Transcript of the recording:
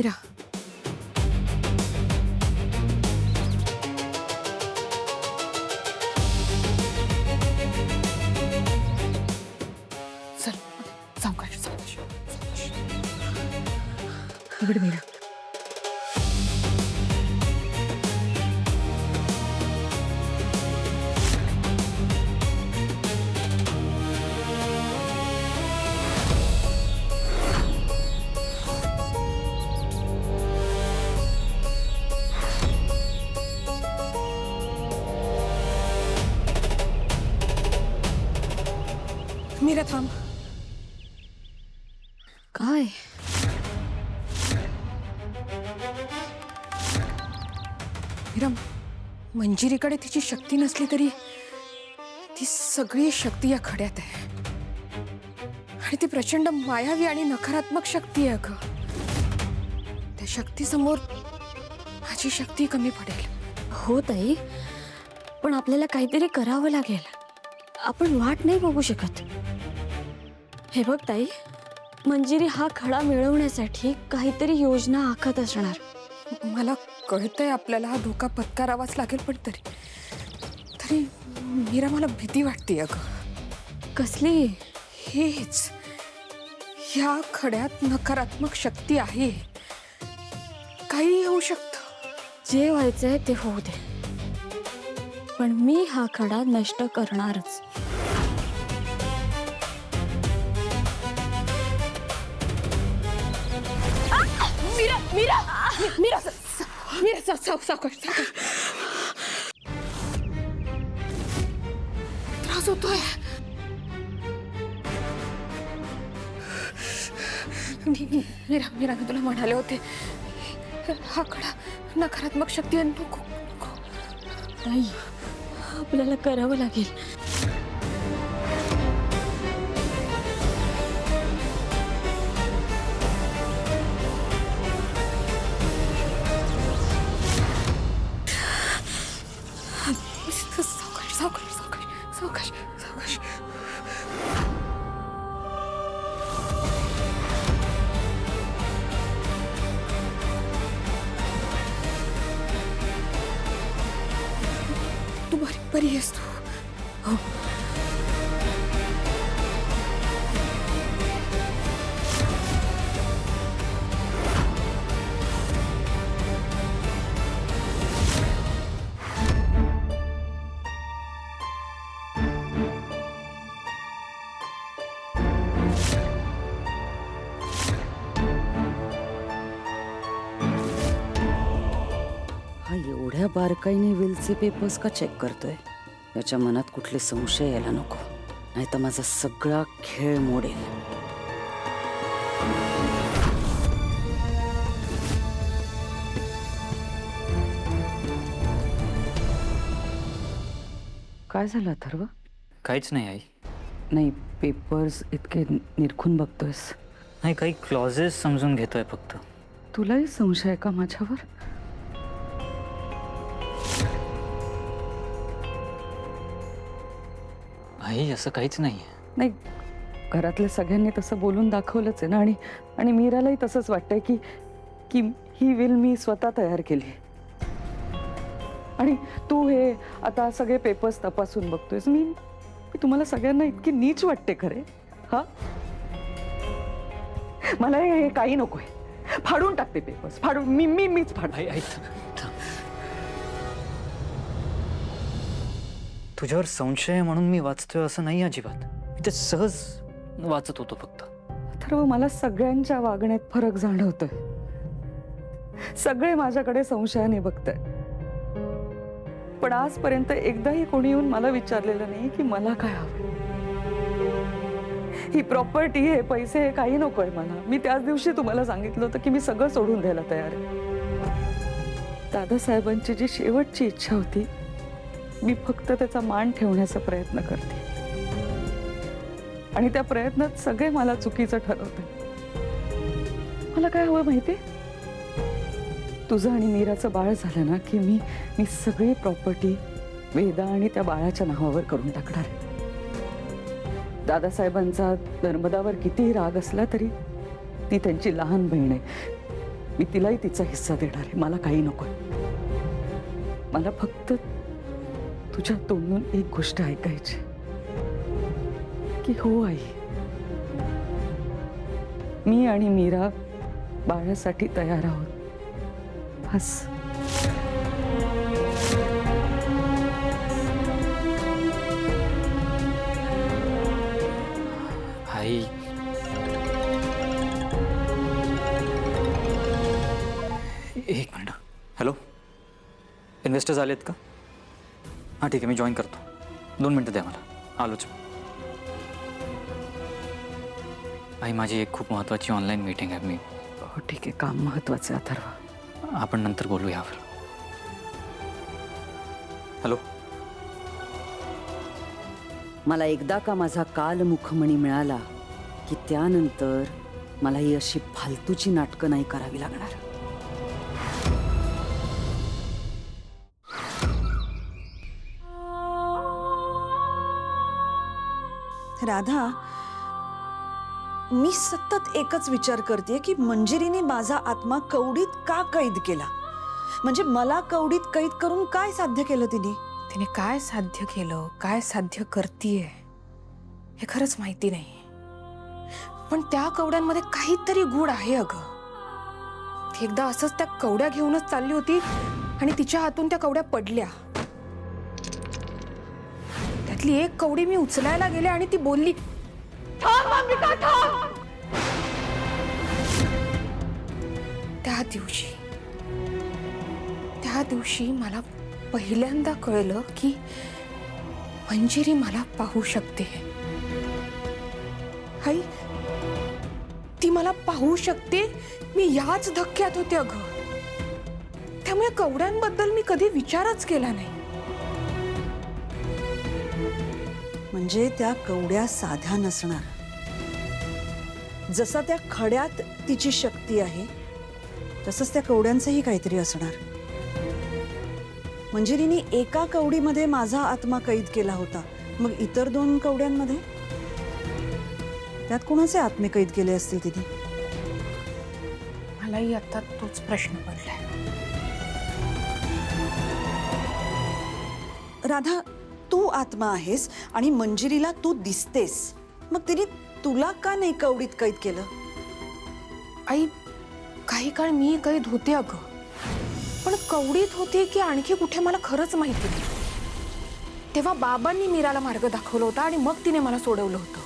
मीरा, चल सावकाश सावकाश सावकाश. इकडे मीरा. मीरा थांब. काय? मीरा, मंजिरीकडे तिची शक्ती नसली तरी ती सगळी शक्ती या खड्यात आहे आणि ती प्रचंड मायावी आणि नकारात्मक शक्ती आहे अगं. त्या शक्तीसमोर माझी शक्ती कमी पडेल. हो ताई, पण आपल्याला काहीतरी करावं लागेल. आपण वाट नाही बघू शकत. हे बघ ताई, मंजिरी हा खडा मिळवण्यासाठी काहीतरी योजना आखत असणार. मला कळतंय आपल्याला हा धोका पत्करावाच लागेल, पण तरी मीरा मला भीती वाटते अगं. कसली? हेच, या खड्यात नकारात्मक शक्ती आहे. काही होऊ शकतं. जे व्हायचंय ते होऊ दे, पण मी हा खडा नष्ट करणारच. मीरा मीरा मीरा मीरा सावकाश. त्रास होतोय. मीरा मीरा मी तुला म्हणाले होते, हा खडा नकारात्मक शक्ती आहे. नको नको. ताई, आपल्याला करावं लागेल. सावकाश सावकाश सावकाश सावकाश सावकाश. तू बरी आहेस तू? हो. हा एवढ्या बारकाईने विलचे पेपर्स का चेक करतोय? याच्या मनात कुठले संशय यायला नको, नाही तर माझा सगळा खेळ मोडेल. काय झालं अथर्व? काहीच नाही आई. नाही, पेपर्स इतके निरखून बघतोयस? नाही, काही क्लॉजेस समजून घेतोय फक्त. तुलाही संशय आहे का माझ्यावर? आई, असं काहीच नाही. नाही, घरातल्या सगळ्यांनी तसं बोलून दाखवलंच आहे ना. आणि मीरालाही तसंच वाटतंय की ही विल मी स्वतः तयार केली. आणि तू हे आता सगळे पेपर्स तपासून बघतोयस. मी तुम्हाला सगळ्यांना इतकी नीच वाटते खरे? हा, मला हे काही नकोय. फाडून टाकते पेपर्स, फाडून मीच फाड. आई, तुझ्यावर संशय आहे म्हणून मी वाचतोय असं नाही अजिबात. मी ते सहज वाचत होतो फक्त. अथर्व, मला सगळ्यांच्या वागण्यात फरक जाणवतोय. सगळे माझ्याकडे संशयाने बघताय, पण आजपर्यंत एकदाही कोणी येऊन मला विचारलेलं नाही की मला काय हवं. ही प्रॉपर्टी, हे पैसे, हे काही नकोय मला. मी त्याच दिवशी तुम्हाला सांगितलं होतं की मी सगळं सोडून द्यायला तयार आहे. दादासाहेबांची जी शेवटची इच्छा होती, मी फक्त त्याचा मान ठेवण्याचा प्रयत्न करते. आणि त्या प्रयत्नात सगळे मला चुकीचं ठरवते. मला काय हवं माहिती? तुझं आणि मीराचं बाळ झालं ना की मी सगळी प्रॉपर्टी वेदा आणि त्या बाळाच्या नावावर करून टाकणार आहे. दादासाहेबांचा नर्मदावर कितीही राग असला तरी ती त्यांची लहान बहीण आहे. मी तिलाही तिचा हिस्सा देणार आहे. मला काही नकोय. मला फक्त तुझ्या तोंडून एक गोष्ट ऐकायची की हो आई, मी आणि मीरा बाळासाठी तयार आहोत. बस. आई, एक मिनिट. हॅलो, इन्व्हेस्टर्स आलेत का? हां ठीक आहे, मी जॉईन करतो. 2 मिनटं द्या मला, आलोच. आई, माझी एक खूप महत्त्वाची ऑनलाईन मीटिंग आहे. हो ठीक आहे, काम महत्वाचं आहे अथर्व. आपण नंतर बोलू यावर. हॅलो. मला एकदा का माझा काल मुखमणी मिळाला की त्यानंतर मला ही अशी फालतूची नाटकं नाही करावी लागणार. राधा, मी सतत एकच विचार करते की मंजिरीने माझा आत्मा कवडीत का कैद केला. म्हणजे मला कवडीत कैद करून काय साध्य केलं तिने. तिने काय साध्य केलं, काय साध्य करतीये हे खरंच माहिती नाही. पण त्या कवड्यांमध्ये काहीतरी गूढ आहे अगं. ती एकदा असंच त्या कवड्या घेऊनच चालली होती आणि तिच्या हातून त्या कवड्या पडल्या. त्यातली एक कवडी मी उचलायला गेले आणि ती बोलली, त्या दिवशी मला पहिल्यांदा कळलं की मंजिरी मला पाहू शकते. आई, ती मला पाहू शकते, मी याच धक्क्यात होते अगं. त्यामुळे कवड्यांबद्दल मी कधी विचारच केला नाही. म्हणजे त्या कवड्या साध्या नसणार. जसा त्या खड्यात तिची शक्ती आहे तसंच त्या कवड्यांचंही काहीतरी असणार. मंजिरीने एका कवडीमध्ये माझा आत्मा कैद केला होता, मग इतर 2 कवड्यांमध्ये त्यात कोणाचे आत्मे कैद केले असतील तिने. मलाही आता तोच प्रश्न पडलाय. राधा, तू आत्मा आहेस आणि मंजिरीला तू दिसतेस, मग तिने तुला का नाही कवडीत कैद केलं. आई, काही काळ मी कैद होते अगं, पण कवडीत होते की आणखी कुठे मला खरंच माहिती नाही. तेव्हा बाबांनी मीराला मार्ग दाखवला होता आणि मग तिने मला सोडवलं होतं.